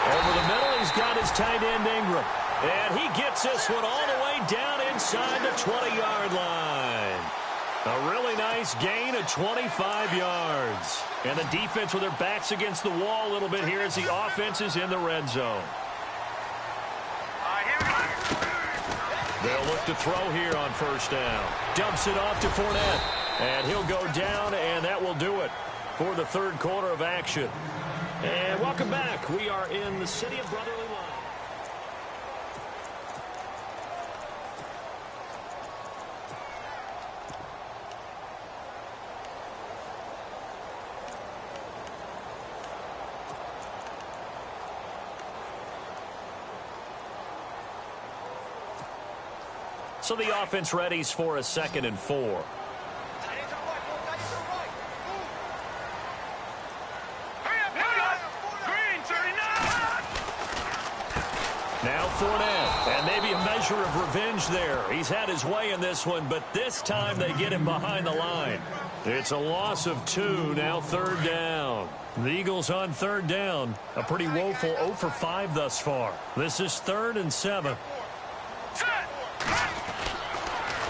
Over the middle, he's got his tight end, Ingram. And he gets this one all the way down inside the 20-yard line. A really nice gain of 25 yards. And the defense with their backs against the wall a little bit here as the offense is in the red zone. They'll look to throw here on 1st down. Dumps it off to Fournette. And he'll go down, and that will do it for the 3rd quarter of action. And welcome back. We are in the city of Brotherly Love. So the offense readies for a 2nd and 4. Now Fournette, and maybe a measure of revenge there. He's had his way in this one, but this time they get him behind the line. It's a loss of 2, now 3rd down. The Eagles on 3rd down, a pretty woeful 0 for 5 thus far. This is 3rd and 7.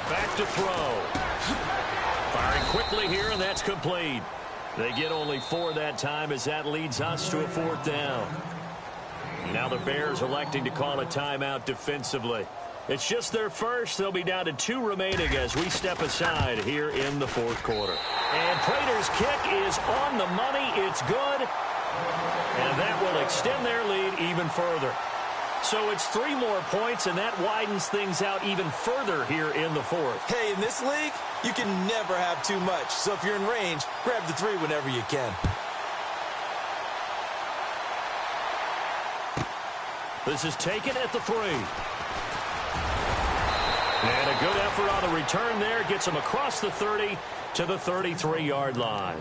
Back to throw. Firing quickly here, and that's complete. They get only 4 that time as that leads us to a 4th down. Now the Bears electing to call a timeout defensively. It's just their first. They'll be down to 2 remaining as we step aside here in the 4th quarter. And Prater's kick is on the money. It's good. And that will extend their lead even further. So it's 3 more points, and that widens things out even further here in the fourth. Hey, in this league, you can never have too much. So if you're in range, grab the 3 whenever you can. This is taken at the 3. And a good effort on the return there. Gets him across the 30 to the 33-yard line.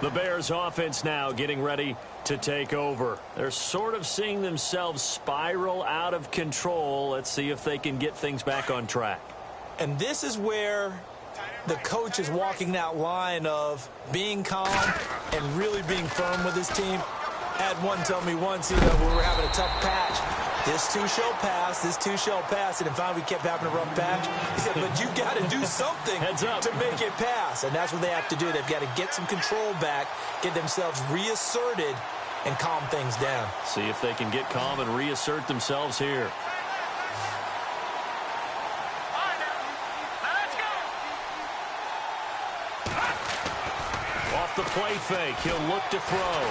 The Bears offense now getting ready to take over. They're sort of seeing themselves spiral out of control. Let's see if they can get things back on track. And this is where the coach is walking that line of being calm and really being firm with his team. I had one tell me once, we were having a tough patch. This too shall pass, this too shall pass. And finally we kept having a rough patch. He said, but you got to do something to make it pass. And that's what they have to do. They've got to get some control back, get themselves reasserted, and calm things down. See if they can get calm and reassert themselves here. Off the play fake, he'll look to throw.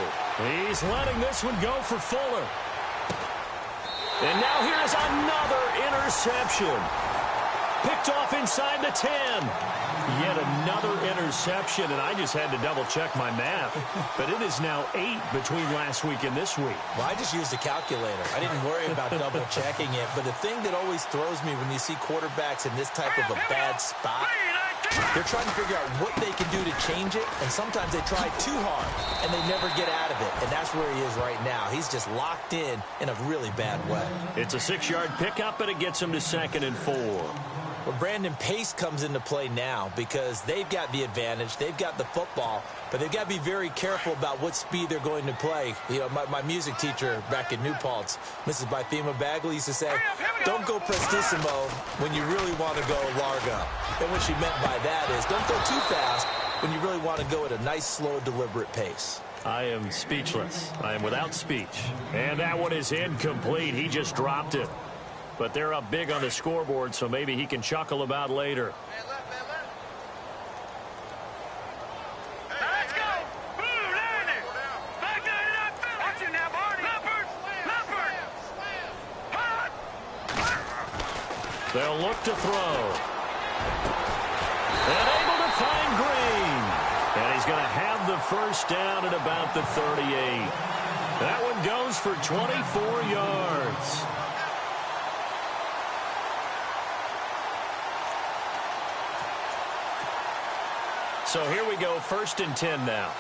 He's letting this one go for Fuller. And now here's another interception. Picked off inside the 10. Yet another interception, and I just had to double-check my math. But it is now 8 between last week and this week. Well, I just used a calculator. I didn't worry about double-checking it. But the thing that always throws me when you see quarterbacks in this type of a bad spot, they're trying to figure out what they can do to change it, and sometimes they try too hard, and they never get out of it. And that's where he is right now. He's just locked in a really bad way. It's a 6-yard pickup, and it gets him to 2nd and 4. Well, Brandon, pace comes into play now because they've got the advantage. They've got the football, but they've got to be very careful about what speed they're going to play. My music teacher back in New Paltz, Mrs. Bythema Bagley, used to say, don't go prestissimo when you really want to go largo. And what she meant by that is don't go too fast when you really want to go at a nice, slow, deliberate pace. I am speechless. I am without speech. And that one is incomplete. He just dropped it. But they're up big on the scoreboard, so maybe he can chuckle about later. Let's go! Blue, landing! Back down in that field! Watch it now, Barney! Leopard! Hot! They'll look to throw. And able to find Green. And he's going to have the first down at about the 38. That one goes for 24 yards. So here we go, 1st and 10 now.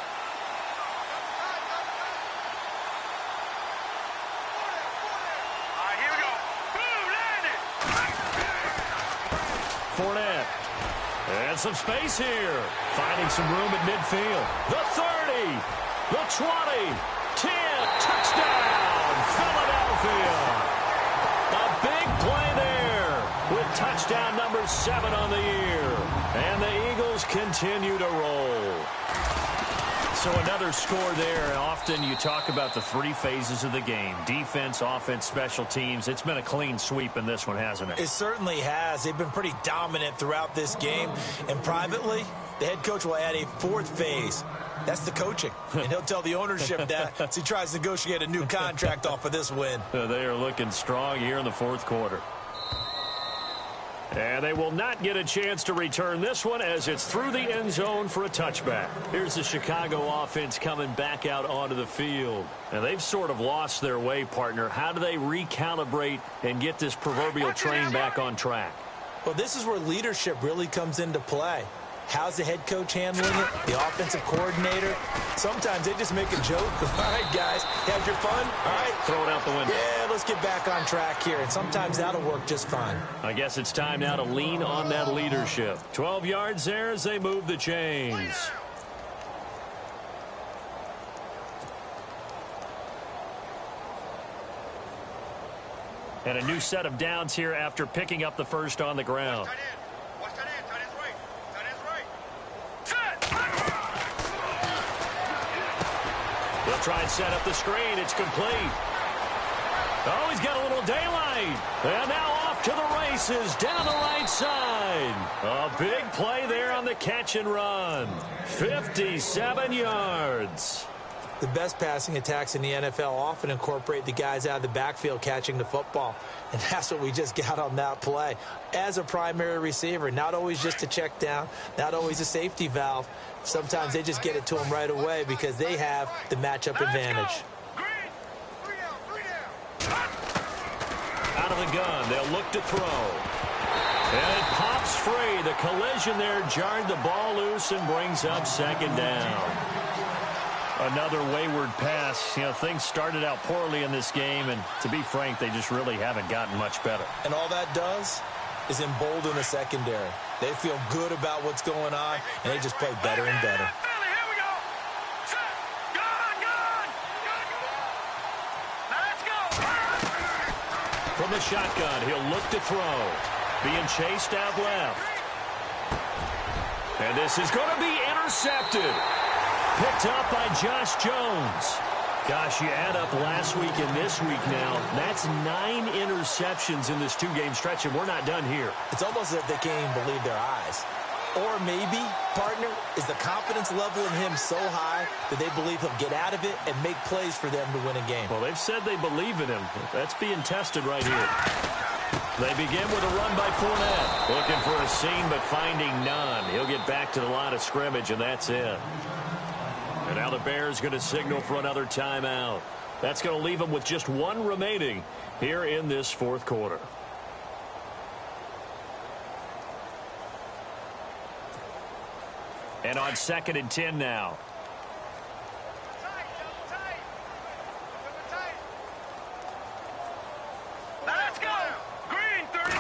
All right, here we go. Blue, landing! Fournette. And some space here. Finding some room at midfield. The 30. The 20. 10. Touchdown, Philadelphia. A big play there with touchdown number 7 on the year. And the Eagles continue to roll. So another score there. Often you talk about the 3 phases of the game. Defense, offense, special teams. It's been a clean sweep in this one, hasn't it? It certainly has. They've been pretty dominant throughout this game. And privately, the head coach will add a 4th phase. That's the coaching. And he'll tell the ownership that as he tries to negotiate a new contract off of this win. They are looking strong here in the 4th quarter. And they will not get a chance to return this one as it's through the end zone for a touchback. Here's the Chicago offense coming back out onto the field. And they've sort of lost their way, partner. How do they recalibrate and get this proverbial train back on track? Well, this is where leadership really comes into play. How's the head coach handling it? The offensive coordinator? Sometimes they just make a joke. All right, guys, had your fun? All right. Throw it out the window. Yeah, let's get back on track here. And sometimes that'll work just fine. I guess it's time now to lean on that leadership. 12 yards there as they move the chains. And a new set of downs here after picking up the first on the ground. They'll try and set up the screen. It's complete. Oh, he's got a little daylight. And now off to the races down the right side. A big play there on the catch and run. 57 yards. The best passing attacks in the NFL often incorporate the guys out of the backfield catching the football. And that's what we just got on that play. As a primary receiver, not always just a check down, not always a safety valve. Sometimes they just get it to them right away because they have the matchup advantage. Out of the gun, they'll look to throw. And it pops free. The collision there jarred the ball loose and brings up second down. Another wayward pass. You know, things started out poorly in this game, and to be frank, they just really haven't gotten much better. And all that does is embolden the secondary. They feel good about what's going on, and they just play better and better. From the shotgun, he'll look to throw. Being chased out left. And this is going to be intercepted. Picked up by Josh Jones. Gosh, you add up last week and this week now. That's 9 interceptions in this 2-game stretch, and we're not done here. It's almost as if they can't even believe their eyes. Or maybe, partner, is the confidence level in him so high that they believe he'll get out of it and make plays for them to win a game. Well, they've said they believe in him. That's being tested right here. They begin with a run by Fournette. Looking for a seam, but finding none. He'll get back to the line of scrimmage, and that's it. And now the Bears going to signal for another timeout. That's going to leave them with just 1 remaining here in this 4th quarter. And on 2nd and 10 now. Let's go. Green 30.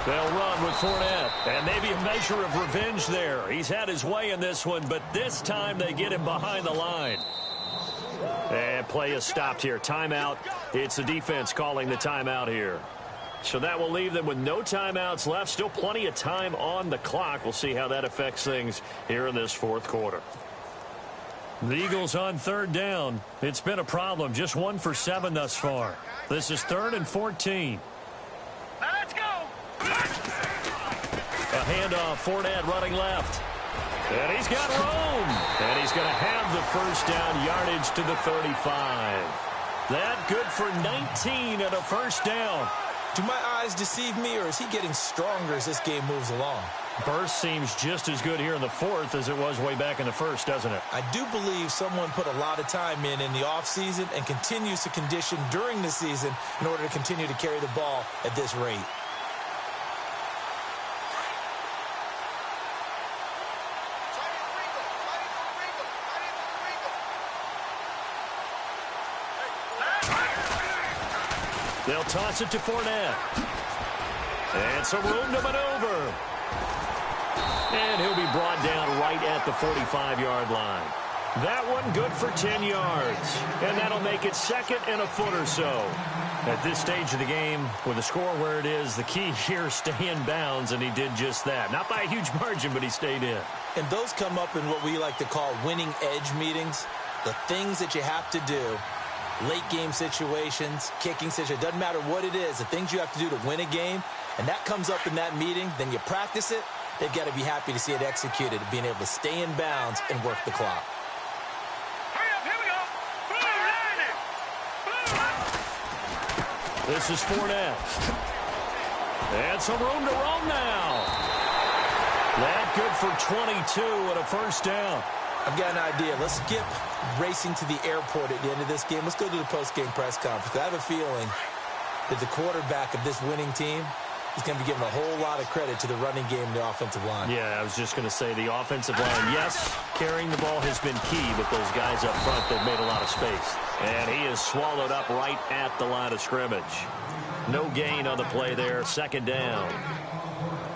They'll run with Fournette. And maybe a measure of revenge there. He's had his way in this one, but this time they get him behind the line. And play is stopped here. Timeout. It's the defense calling the timeout here. So that will leave them with no timeouts left. Still plenty of time on the clock. We'll see how that affects things here in this 4th quarter. The Eagles on 3rd down. It's been a problem. Just 1 for 7 thus far. This is 3rd and 14. Let's go. A handoff. Fournette running left. And he's got room. And he's going to have the first down yardage to the 35. That good for 19 and a first down. Do my eyes deceive me, or is he getting stronger as this game moves along? Burst seems just as good here in the 4th as it was way back in the 1st, doesn't it? I do believe someone put a lot of time in the offseason and continues to condition during the season in order to continue to carry the ball at this rate. They'll toss it to Fournette. And some room to maneuver. And he'll be brought down right at the 45-yard line. That one good for 10 yards. And that'll make it 2nd and a foot or so. At this stage of the game, with the score where it is, the key here, stay in bounds, and he did just that. Not by a huge margin, but he stayed in. And those come up in what we like to call winning edge meetings. The things that you have to do. Late game situations, kicking situations, doesn't matter what it is, the things you have to do to win a game, and that comes up in that meeting, then you practice it, they've got to be happy to see it executed, being able to stay in bounds and work the clock. Hurry up, here we go. This is Fournette. And some room to roam now. That good for 22 and a first down. I've got an idea. Let's skip racing to the airport at the end of this game. Let's go to the post-game press conference. I have a feeling that the quarterback of this winning team is going to be given a whole lot of credit to the running game and the offensive line. Yeah, I was just going to say the offensive line, yes, carrying the ball has been key, but those guys up front, they've made a lot of space. And he is swallowed up right at the line of scrimmage. No gain on the play there, 2nd down.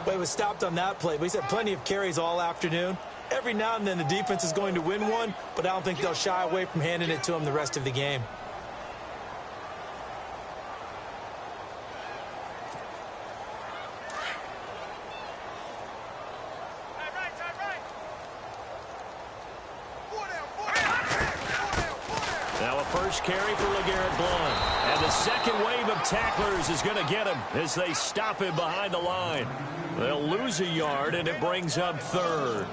Well, he was stopped on that play, but he's had plenty of carries all afternoon. Every now and then the defense is going to win one, but I don't think they'll shy away from handing it to him the rest of the game. Now a first carry for LeGarrette Blount. And the second wave of tacklers is going to get him as they stop him behind the line. They'll lose a yard, and it brings up 3rd.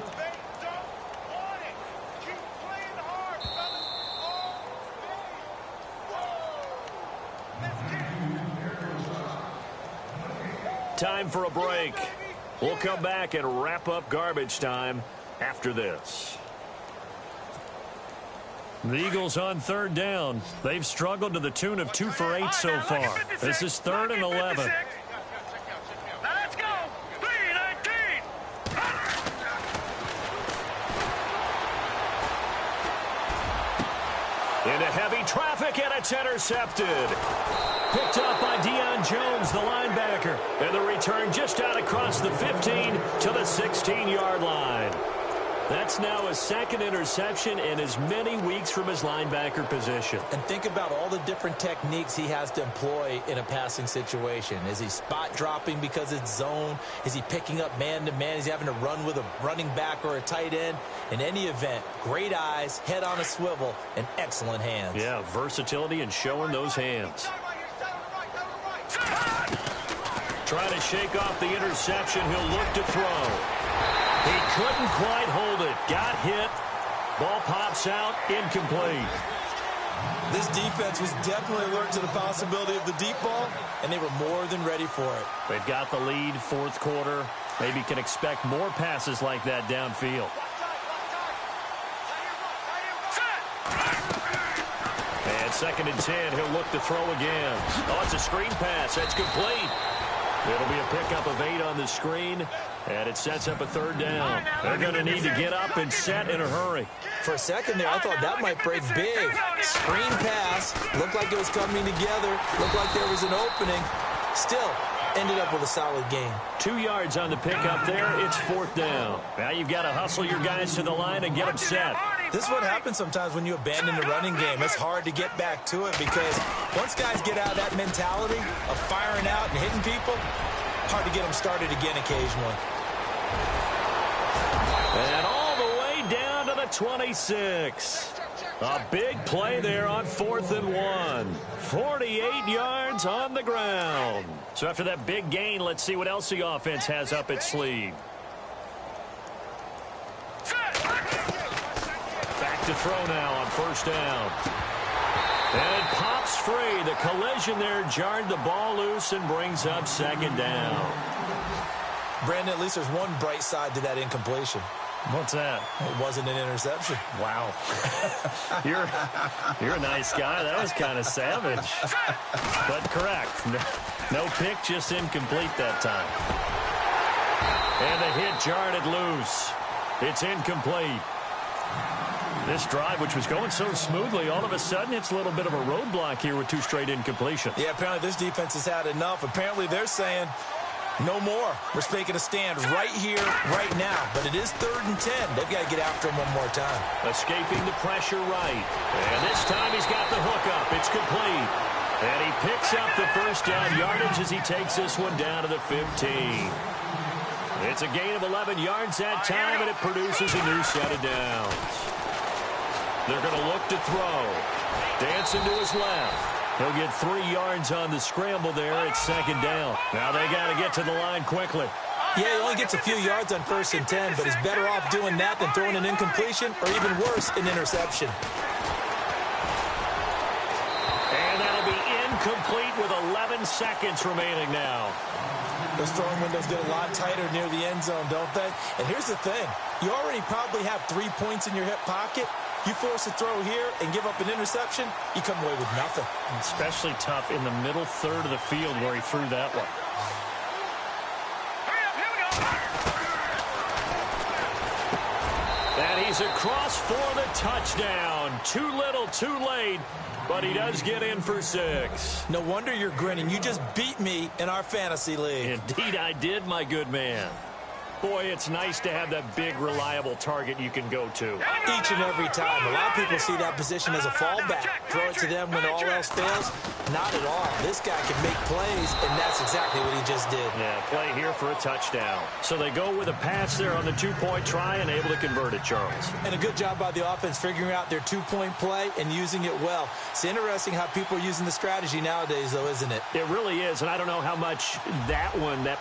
Time for a break. We'll come back and wrap up garbage time after this. The Eagles on third down. They've struggled to the tune of 2 for 8 so far. This is 3rd and 11. Now let's go. 3-19. Into heavy traffic, and it's intercepted. Picked up by Deion Jones, the linebacker. And the return just out across the 15 to the 16-yard line. That's now his 2nd interception in as many weeks from his linebacker position. And think about all the different techniques he has to employ in a passing situation. Is he spot dropping because it's zone? Is he picking up man-to-man? Is he having to run with a running back or a tight end? In any event, great eyes, head on a swivel, and excellent hands. Yeah, versatility and showing those hands. Trying to shake off the interception. He'll look to throw. He couldn't quite hold it. Got hit. Ball pops out. Incomplete. This defense was definitely alert to the possibility of the deep ball, and they were more than ready for it. They've got the lead, 4th quarter. Maybe can expect more passes like that downfield. And 2nd and 10. He'll look to throw again. Oh, it's a screen pass. That's complete. It'll be a pickup of 8 on the screen, and it sets up a 3rd down. They're going to need to get up and set in a hurry. For a second there, I thought that might break big. Screen pass. Looked like it was coming together. Looked like there was an opening. Still, ended up with a solid gain. 2 yards on the pickup there. It's 4th down. Now you've got to hustle your guys to the line and get them set. This is what happens sometimes when you abandon the running game. It's hard to get back to it because once guys get out of that mentality of firing out and hitting people, hard to get them started again occasionally. And all the way down to the 26. A big play there on 4th and 1. 48 yards on the ground. So after that big gain, let's see what else the offense has up its sleeve. To throw now on 1st down. And it pops free. The collision there jarred the ball loose and brings up 2nd down. Brandon, at least there's one bright side to that incompletion. What's that? It wasn't an interception. Wow. You're a nice guy. That was kind of savage. But correct. No pick, just incomplete that time. And the hit jarred it loose. It's incomplete. This drive, which was going so smoothly, all of a sudden it's a little bit of a roadblock here with 2 straight incompletions. Yeah, apparently this defense has had enough. Apparently they're saying, no more. We're taking a stand right here, right now. But it is 3rd and 10. They've got to get after him one more time. Escaping the pressure right. And this time he's got the hook up. It's complete. And he picks up the 1st down yardage as he takes this one down to the 15. It's a gain of 11 yards that time, and it produces a new set of downs. They're going to look to throw. Dancing to his left. He'll get 3 yards on the scramble there. It's 2nd down. Now they got to get to the line quickly. Yeah, he only gets a few yards on 1st and 10, but he's better off doing that than throwing an incompletion or even worse, an interception. And that'll be incomplete with 11 seconds remaining now. Those throwing windows get a lot tighter near the end zone, don't they? And here's the thing. You already probably have 3 points in your hip pocket. You force a throw here and give up an interception, you come away with nothing. Especially tough in the middle third of the field where he threw that one. And he's across for the touchdown. Too little, too late, but he does get in for 6. No wonder you're grinning. You just beat me in our fantasy league. Indeed I did, my good man. Boy, it's nice to have that big, reliable target you can go to. Each and every time. A lot of people see that position as a fallback. Throw it to them when all else fails. Not at all. This guy can make plays, and that's exactly what he just did. Yeah, play here for a touchdown. So they go with a pass there on the 2-point try and able to convert it, Charles. And a good job by the offense figuring out their 2-point play and using it well. It's interesting how people are using the strategy nowadays, though, isn't it? It really is, and I don't know how much that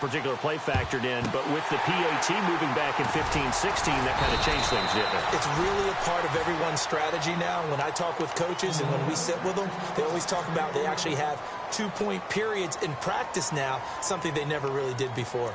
particular play factored in, but with the PA PAT moving back in 15-16, that kind of changed things, didn't it? It's really a part of everyone's strategy now. When I talk with coaches and when we sit with them, they always talk about they actually have 2-point periods in practice now, something they never really did before.